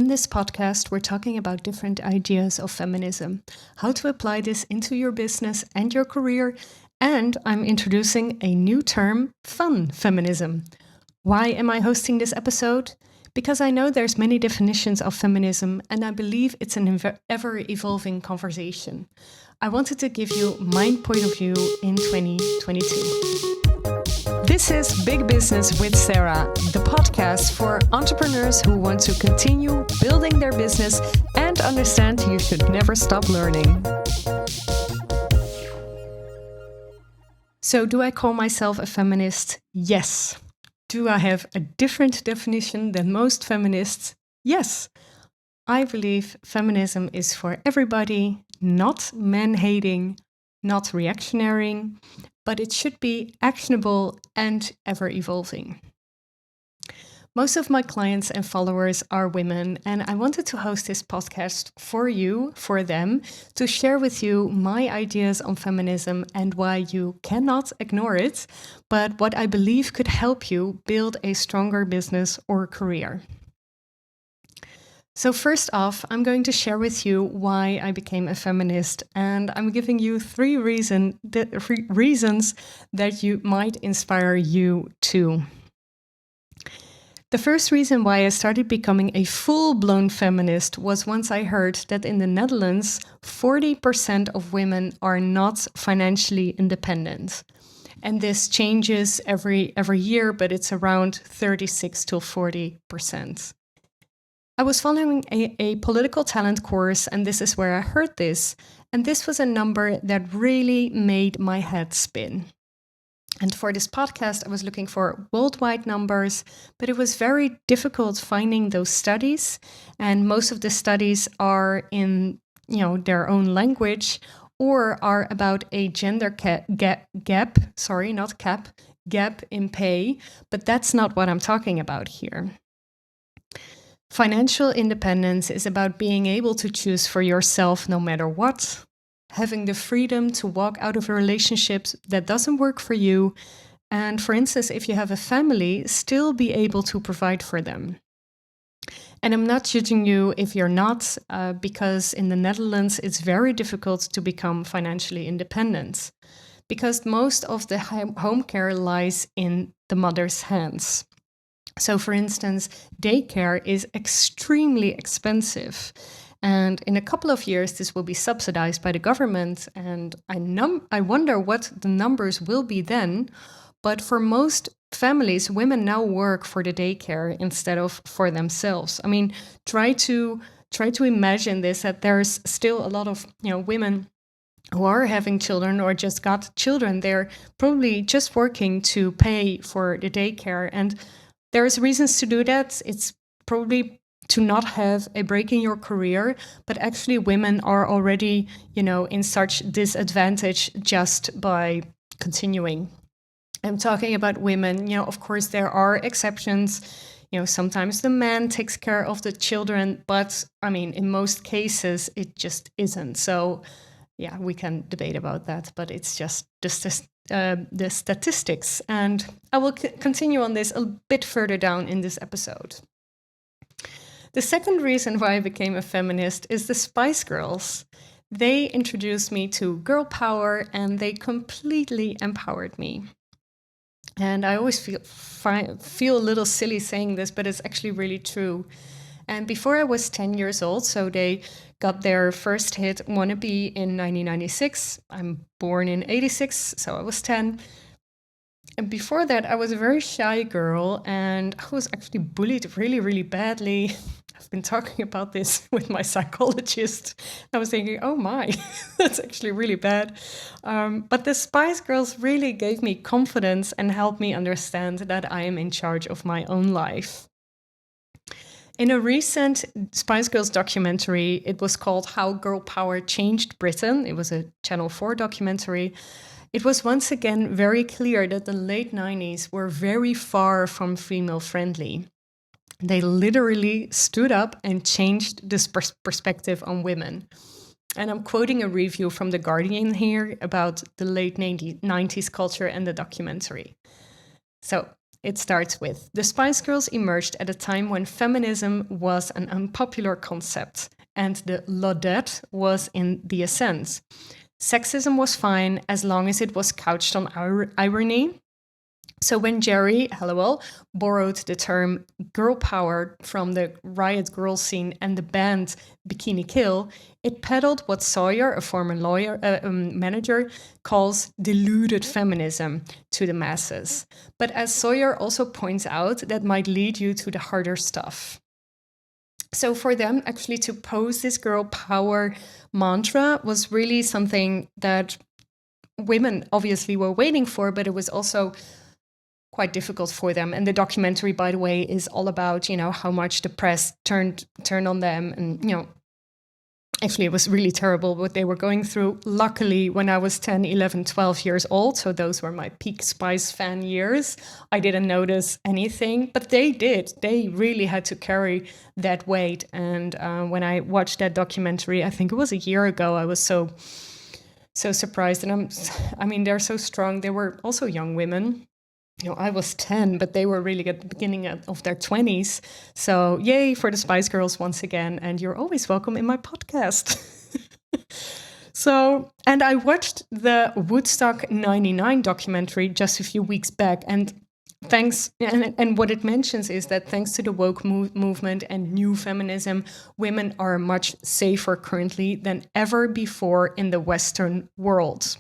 in this podcast, we're talking about different ideas of feminism, how to apply this into your business and your career, and I'm introducing a new term, fun feminism. Why am I hosting this episode? Because I know there's many definitions of feminism, and I believe it's an ever-evolving conversation. I wanted to give you my point of view in 2022. This is Big Business with Sarah, the podcast for entrepreneurs who want to continue building their business and understand you should never stop learning. So, do I call myself a feminist? Yes. Do I have a different definition than most feminists? Yes. I believe feminism is for everybody, not man-hating, not reactionary, but it should be actionable and ever-evolving. Most of my clients and followers are women, and I wanted to host this podcast for them, to share with you my ideas on feminism and why you cannot ignore it, but what I believe could help you build a stronger business or career. So first off, I'm going to share with you why I became a feminist, and I'm giving you three reasons that you might inspire you too. The first reason why I started becoming a full-blown feminist was once I heard that in the Netherlands, 40% of women are not financially independent. And this changes every year, but it's around 36 to 40%. I was following a political talent course, and this is where I heard this. And this was a number that really made my head spin. And for this podcast, I was looking for worldwide numbers, but it was very difficult finding those studies. And most of the studies are in, their own language or are about a gender gap in pay. But that's not what I'm talking about here. Financial independence is about being able to choose for yourself no matter what, having the freedom to walk out of a relationship that doesn't work for you, and for instance, if you have a family, still be able to provide for them. And I'm not judging you if you're not, because in the Netherlands, it's very difficult to become financially independent, because most of the home care lies in the mother's hands. So, for instance, daycare is extremely expensive. And in a couple of years, this will be subsidized by the government. And I wonder what the numbers will be then. But for most families, women now work for the daycare instead of for themselves. I mean, try to imagine this, that there's still a lot of women who are having children or just got children. They're probably just working to pay for the daycare. And there's reasons to do that. It's probably to not have a break in your career, but actually women are already, in such disadvantage just by continuing. I'm talking about women, of course there are exceptions. Sometimes the man takes care of the children, but in most cases it just isn't. So yeah, we can debate about that, but it's just the statistics. And I will continue on this a bit further down in this episode. The second reason why I became a feminist is the Spice Girls. They introduced me to girl power and they completely empowered me. And I always feel a little silly saying this, but it's actually really true. And before I was 10 years old, so they got their first hit, Wannabe, in 1996. I'm born in 86, so I was 10. And before that, I was a very shy girl, and I was actually bullied really, really badly. I've been talking about this with my psychologist. I was thinking, oh my, that's actually really bad. But the Spice Girls really gave me confidence and helped me understand that I am in charge of my own life. In a recent Spice Girls documentary, it was called How Girl Power Changed Britain. It was a Channel 4 documentary. It was once again very clear that the late 90s were very far from female friendly. They literally stood up and changed this perspective on women. And I'm quoting a review from The Guardian here about the late 90s culture and the documentary. So it starts with, the Spice Girls emerged at a time when feminism was an unpopular concept and the Laudette was in the ascent. Sexism was fine as long as it was couched on irony. So when Jerry Halliwell borrowed the term girl power from the riot girl scene and the band Bikini Kill, it peddled what Sawyer, a former manager, calls deluded feminism to the masses. But as Sawyer also points out, that might lead you to the harder stuff. So for them, actually, to pose this girl power mantra was really something that women obviously were waiting for, but it was also quite difficult for them. And the documentary, by the way, is all about, how much the press turned on them. And, actually, it was really terrible what they were going through. Luckily, when I was 10, 11, 12 years old, so those were my peak Spice fan years, I didn't notice anything, but they did. They really had to carry that weight. And when I watched that documentary, I think it was a year ago, I was so surprised. And they're so strong. They were also young women. I was 10, but they were really at the beginning of their 20s. So yay for the Spice Girls once again. And you're always welcome in my podcast. And I watched the Woodstock 99 documentary just a few weeks back. And what it mentions is that thanks to the woke movement and new feminism, women are much safer currently than ever before in the Western world.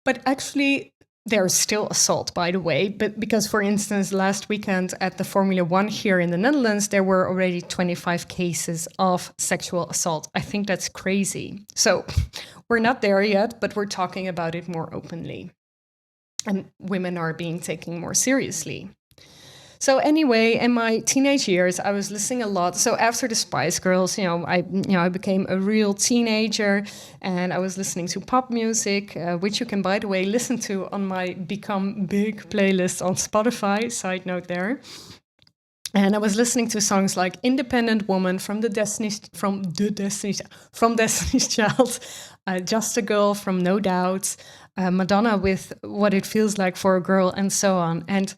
But actually, there's still assault, by the way, but because, for instance, last weekend at the Formula One here in the Netherlands, there were already 25 cases of sexual assault. I think that's crazy. So we're not there yet, but we're talking about it more openly. And women are being taken more seriously. So anyway, in my teenage years, I was listening a lot. So after the Spice Girls, I became a real teenager, and I was listening to pop music, which you can, by the way, listen to on my Become Big playlist on Spotify. Side note there. And I was listening to songs like "Independent Woman" from Destiny's Child, "Just a Girl" from No Doubt, Madonna with "What It Feels Like for a Girl," and so on. And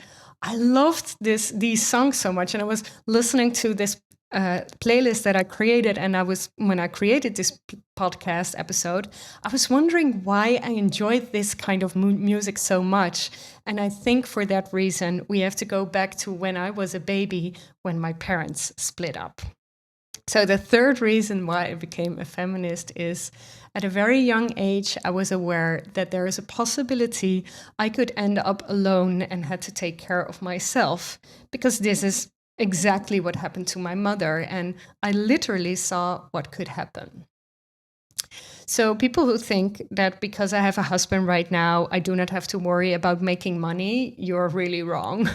I loved these songs so much, and I was listening to this playlist that I created, and when I created this podcast episode, I was wondering why I enjoyed this kind of music so much. And I think for that reason, we have to go back to when I was a baby, when my parents split up. So the third reason why I became a feminist is, at a very young age, I was aware that there is a possibility I could end up alone and had to take care of myself, because this is exactly what happened to my mother, and I literally saw what could happen. So people who think that because I have a husband right now, I do not have to worry about making money, you're really wrong.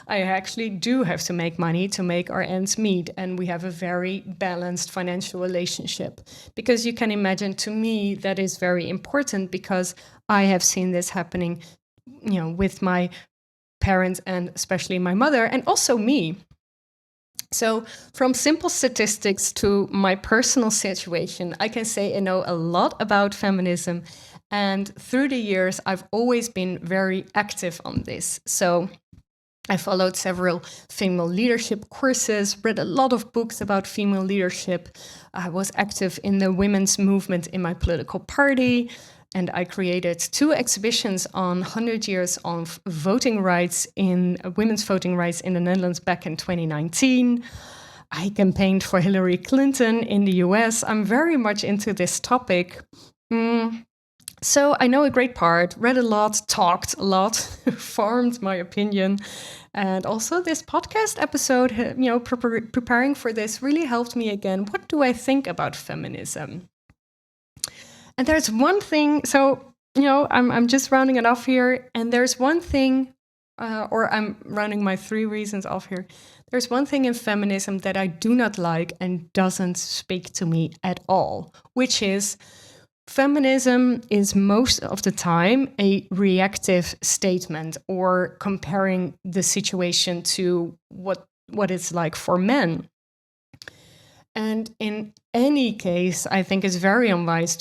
I actually do have to make money to make our ends meet, and we have a very balanced financial relationship. Because you can imagine, to me, that is very important, because I have seen this happening, with my parents and especially my mother, and also me. So from simple statistics to my personal situation, I can say I know a lot about feminism. And through the years, I've always been very active on this. So I followed several female leadership courses, read a lot of books about female leadership. I was active in the women's movement in my political party. And I created 2 exhibitions on 100 years of voting rights women's voting rights in the Netherlands back in 2019. I campaigned for Hillary Clinton in the US. I'm very much into this topic. So I know a great part, read a lot, talked a lot, formed my opinion. And also this podcast episode, preparing for this really helped me again. What do I think about feminism? And there's one thing, so, I'm just rounding it off here. And there's one thing, or I'm rounding my 3 reasons off here. There's one thing in feminism that I do not like and doesn't speak to me at all, which is feminism is most of the time a reactive statement, or comparing the situation to what it's like for men. And in any case, I think it's very unwise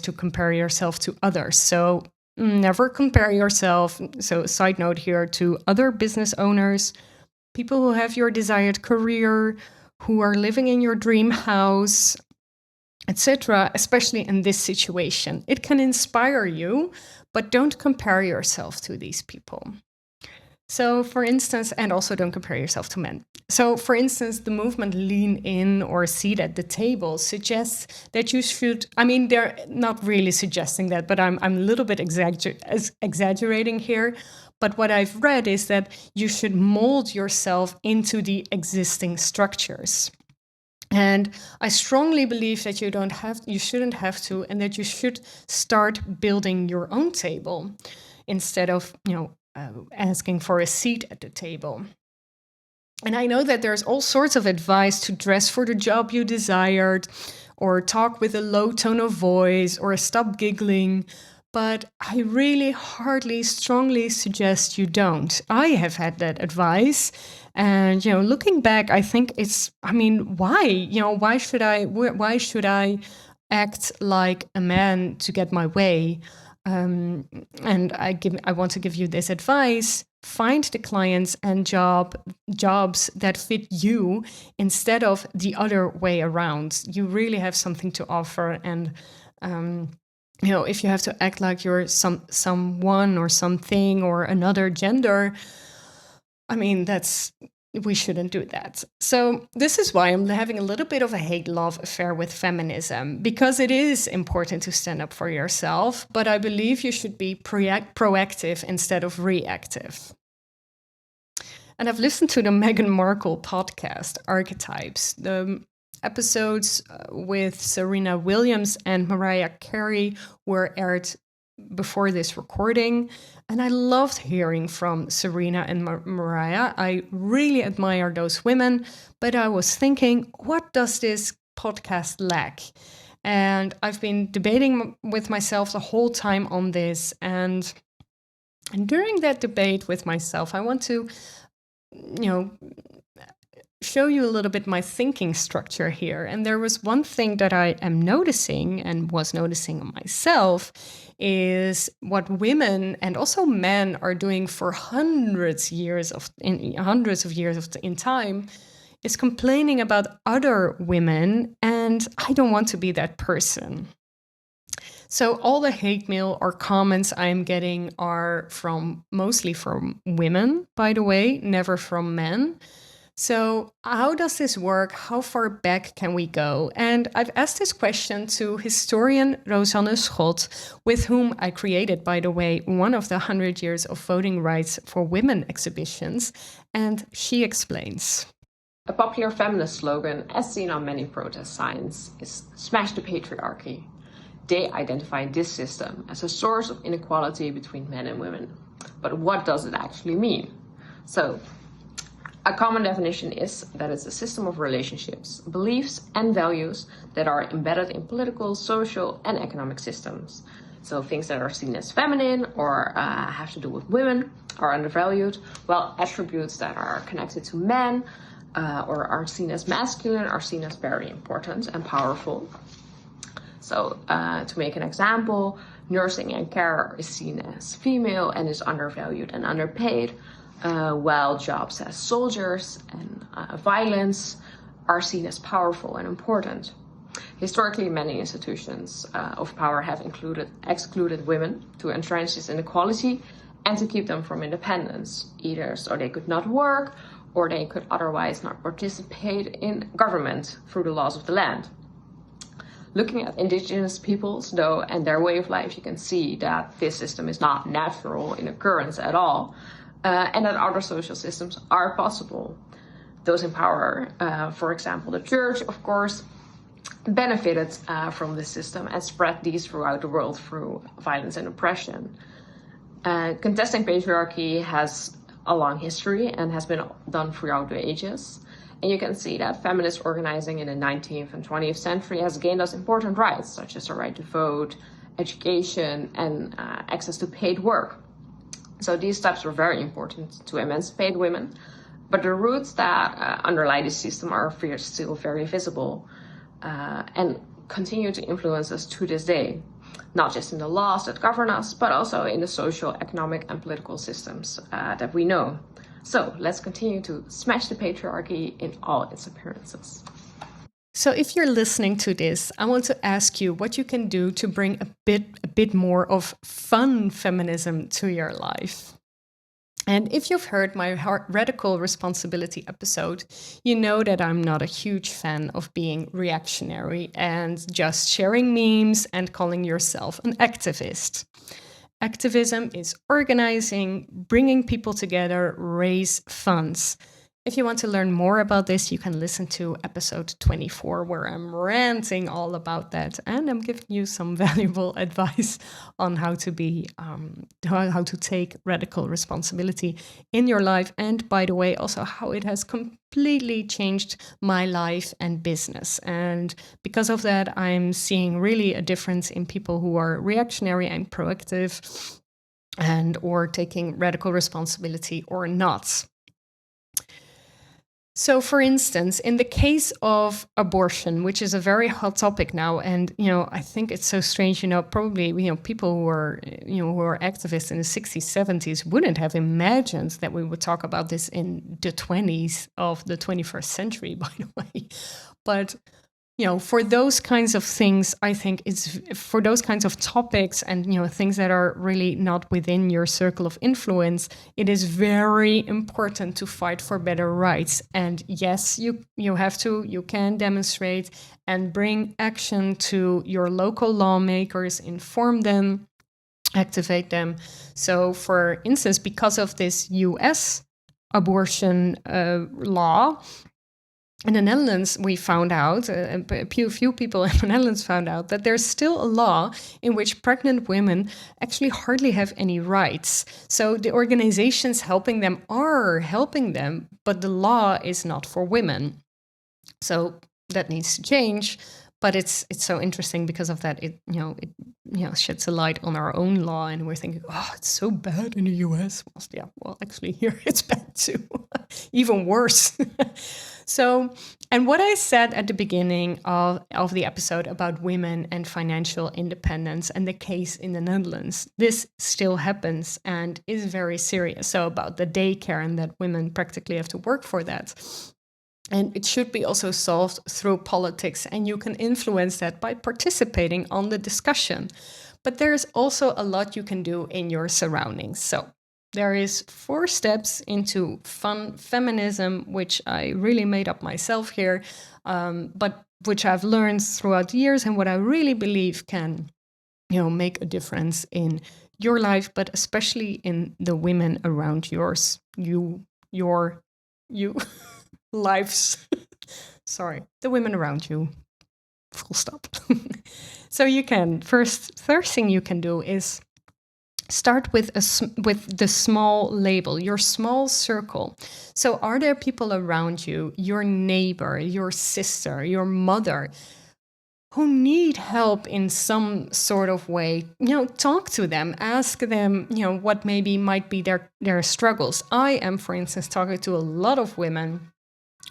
to compare yourself to others. So never compare yourself. So, side note here, to other business owners, people who have your desired career, who are living in your dream house, etc., especially in this situation. It can inspire you, but don't compare yourself to these people. So, for instance, and also don't compare yourself to men. So, for instance, the movement Lean In or Seat at the Table suggests that you should, I mean, they're not really suggesting that, but I'm a little bit exaggerating here. But what I've read is that you should mold yourself into the existing structures. And I strongly believe that you shouldn't have to, and that you should start building your own table instead of, asking for a seat at the table. And I know that there's all sorts of advice to dress for the job you desired, or talk with a low tone of voice, or stop giggling. But I really hardly strongly suggest you don't. I have had that advice. And, looking back, I think why? Why should I act like a man to get my way? And I want to give you this advice: find the clients and jobs that fit you instead of the other way around. You really have something to offer, and if you have to act like you're someone or something or another gender, we shouldn't do that. So this is why I'm having a little bit of a hate-love affair with feminism, because it is important to stand up for yourself, but I believe you should be proactive instead of reactive. And I've listened to the Meghan Markle podcast, Archetypes. The episodes with Serena Williams and Mariah Carey were aired before this recording, and I loved hearing from Serena and Mariah. I really admire those women, but I was thinking, what does this podcast lack? And I've been debating with myself the whole time on this, and during that debate with myself, I want to, show you a little bit my thinking structure here. And there was one thing that I am noticing and was noticing myself is what women and also men are doing for hundreds of years in time is complaining about other women, and I don't want to be that person. So all the hate mail or comments I'm getting are mostly from women, by the way, never from men. So how does this work? How far back can we go? And I've asked this question to historian Rosanne Schot, with whom I created, by the way, one of the 100 Years of Voting Rights for Women exhibitions. And she explains. A popular feminist slogan, as seen on many protest signs, is "Smash the patriarchy." They identify this system as a source of inequality between men and women. But what does it actually mean? So, a common definition is that it's a system of relationships, beliefs, and values that are embedded in political, social, and economic systems. So things that are seen as feminine or have to do with women are undervalued, while attributes that are connected to men or are seen as masculine are seen as very important and powerful. So to make an example, nursing and care is seen as female and is undervalued and underpaid, while jobs as soldiers and violence are seen as powerful and important. Historically, many institutions of power have excluded women to entrench this inequality and to keep them from independence, either so they could not work or they could otherwise not participate in government through the laws of the land. Looking at indigenous peoples, though, and their way of life, you can see that this system is not natural in occurrence at all, and that other social systems are possible. Those in power, for example, the church, of course, benefited from this system and spread these throughout the world through violence and oppression. Contesting patriarchy has a long history and has been done throughout the ages. And you can see that feminist organizing in the 19th and 20th century has gained us important rights, such as the right to vote, education, and access to paid work. So these steps were very important to emancipate women, but the roots that underlie this system are still very visible and continue to influence us to this day. not just in the laws that govern us, but also in the social, economic, and political systems that we know. So let's continue to smash the patriarchy in all its appearances. So if you're listening to this, I want to ask you what you can do to bring a bit more of fun feminism to your life. And if you've heard my radical responsibility episode, you know that I'm not a huge fan of being reactionary and just sharing memes and calling yourself an activist. Activism is organizing, bringing people together, raise funds. If you want to learn more about this, you can listen to episode 24, where I'm ranting all about that, and I'm giving you some valuable advice on how to take radical responsibility in your life, and by the way, also how it has completely changed my life and business. And because of that, I'm seeing really a difference in people who are reactionary and proactive, and or taking radical responsibility or not. So, for instance, in the case of abortion, which is a very hot topic now, and I think it's so strange. Probably people who are activists in the 60s, 70s wouldn't have imagined that we would talk about this in the 20s of the 21st century. By the way, but for those kinds of things, I think it's for those kinds of topics and, things that are really not within your circle of influence, it is very important to fight for better rights. And yes, you can demonstrate and bring action to your local lawmakers, inform them, activate them. So, for instance, because of this US abortion law, in the Netherlands, we found out, a few people in the Netherlands found out that there's still a law in which pregnant women actually hardly have any rights. So the organizations helping them are helping them, but the law is not for women. So that needs to change. But it's so interesting because of that. It sheds a light on our own law, and we're thinking, oh, it's so bad in the US. Well, actually, here it's bad too, even worse. So, and what I said at the beginning of the episode about women and financial independence and the case in the Netherlands, this still happens and is very serious. So about the daycare and that women practically have to work for that. And it should be also solved through politics, and you can influence that by participating on the discussion. But there's also a lot you can do in your surroundings. So there is 4 steps into fun feminism, which I really made up myself here, but which I've learned throughout the years, and what I really believe can, make a difference in your life, but especially in the women around yours, you. Lives. Sorry, the women around you. Full stop. So you can first thing you can do is start with the small label, your small circle. So are there people around you, your neighbor, your sister, your mother, who need help in some sort of way? Talk to them, ask them, what maybe might be their struggles. I am, for instance, talking to a lot of women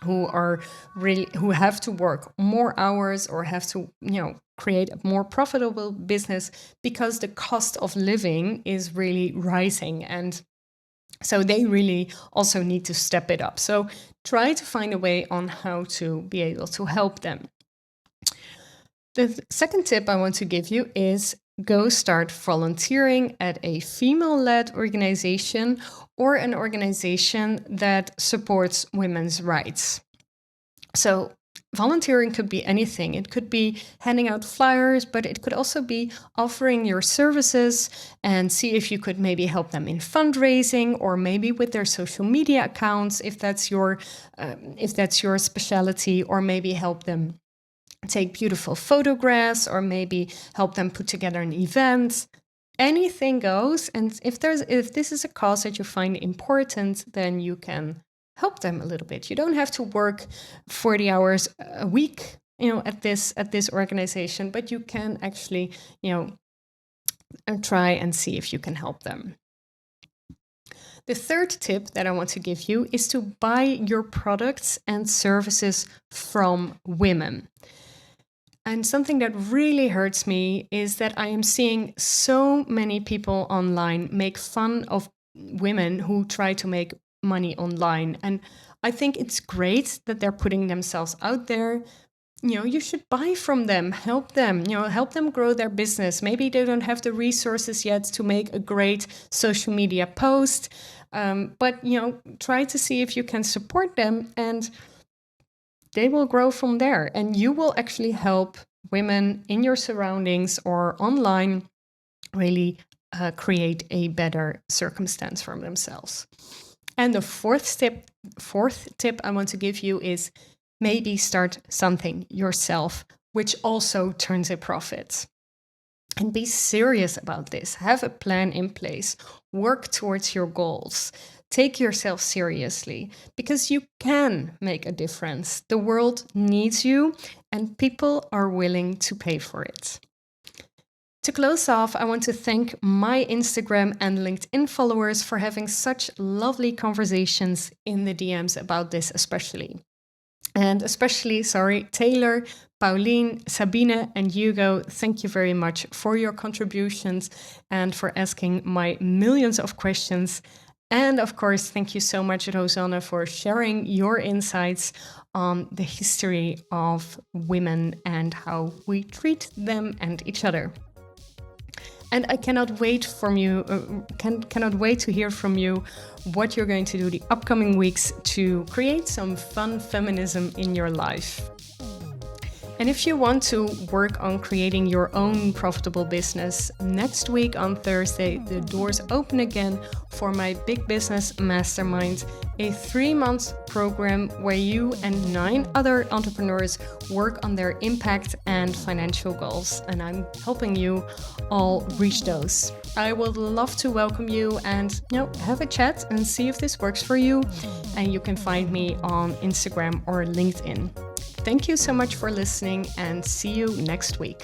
who have to work more hours or have to, create a more profitable business because the cost of living is really rising. And so they really also need to step it up. So try to find a way on how to be able to help them. The second tip I want to give you is go start volunteering at a female-led organization or an organization that supports women's rights. So volunteering could be anything. It could be handing out flyers, but it could also be offering your services and see if you could maybe help them in fundraising or maybe with their social media accounts, if that's your specialty, or maybe help them take beautiful photographs, or maybe help them put together an event. Anything goes. And if this is a cause that you find important, then you can help them a little bit. You don't have to work 40 hours a week, at this organization, but you can actually, try and see if you can help them. The third tip that I want to give you is to buy your products and services from women. And something that really hurts me is that I am seeing so many people online make fun of women who try to make money online. And I think it's great that they're putting themselves out there. You should buy from them, help them, help them grow their business. Maybe they don't have the resources yet to make a great social media post, but try to see if you can support them, and they will grow from there. And you will actually help women in your surroundings or online really create a better circumstance for themselves. And the fourth tip I want to give you is maybe start something yourself, which also turns a profit. And be serious about this. Have a plan in place. Work towards your goals. Take yourself seriously, because you can make a difference. The world needs you, and people are willing to pay for it. To close off, I want to thank my Instagram and LinkedIn followers for having such lovely conversations in the DMs about this especially. And especially, Taylor, Pauline, Sabine, and Hugo, thank you very much for your contributions and for asking my millions of questions. And of course, thank you so much, Rosanne, for sharing your insights on the history of women and how we treat them and each other. And I cannot wait to hear from you what you're going to do the upcoming weeks to create some fun feminism in your life. And if you want to work on creating your own profitable business, next week on Thursday, the doors open again for my Big Business Mastermind, a 3-month program where you and 9 other entrepreneurs work on their impact and financial goals. And I'm helping you all reach those. I would love to welcome you and have a chat and see if this works for you. And you can find me on Instagram or LinkedIn. Thank you so much for listening, and see you next week.